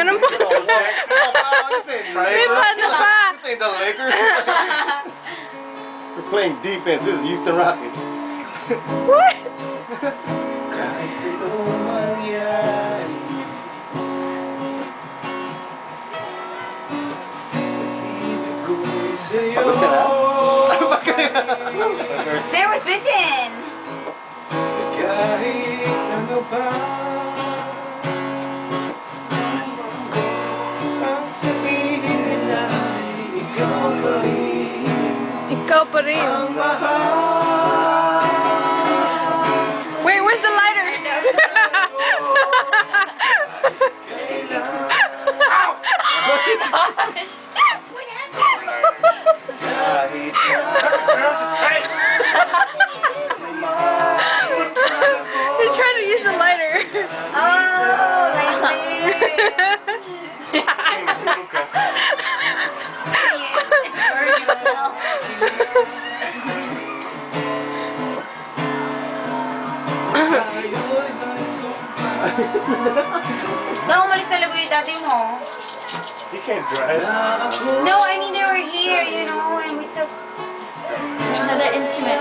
Ganun po. May paano pa? This ain't the Lakers. We're playing defense. This is Houston Rockets. What? They were switching. Ikaw pa rin. Wait, where's the lighter? What happened? He's trying to use the lighter. Oh, like this. Burn yourself. Baka umalis talaga yung dati mo. You can't drive. No, I mean they were here, you know, and we took another instrument.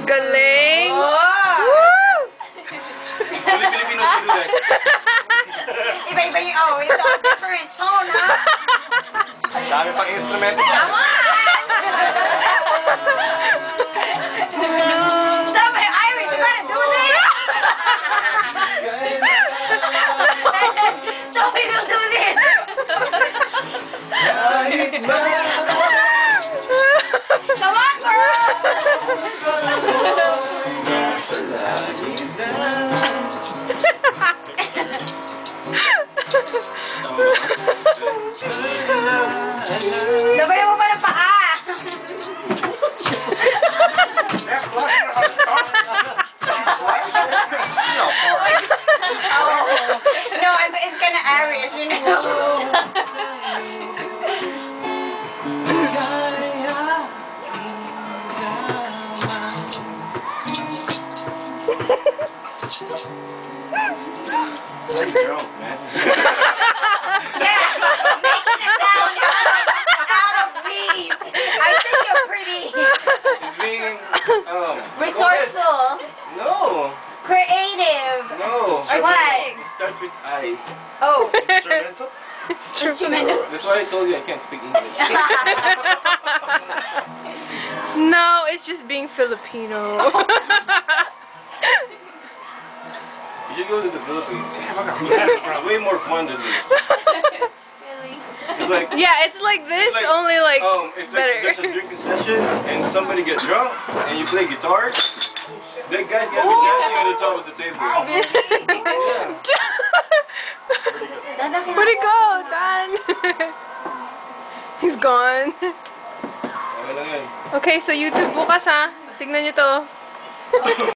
Galing! Oh! Woo! Only Filipinos can do that. Iba-iba yung, oh, it's a different tone, ha? Dami pang instrumento niya. Stop it, Iris, you gotta do this! Somebody will do this! Come on, girl! Sabayan mo pa ng paa! No, it's kind of Irish, you know. Pretty girl, man. Yeah, making it sound out of please. I think you're pretty. He's being Resourceful. No. Creative. No. Or what? Start with I. Oh. Instrumental? It's true. Instrumental. That's why I told you I can't speak English. No, it's just being Filipino. You should go to the Philippines. Damn, I got plans. Way more fun than this. Really? It's like, Yeah, it's like this, It's like, only like it's like better. there's a drinking session and somebody get drunk and you play guitar. The guy's gonna be dancing at the top of the table. Where'd he go, Dan? He's gone. Okay lang yan. Okay, so YouTube bukas ha. Tignan nyo to.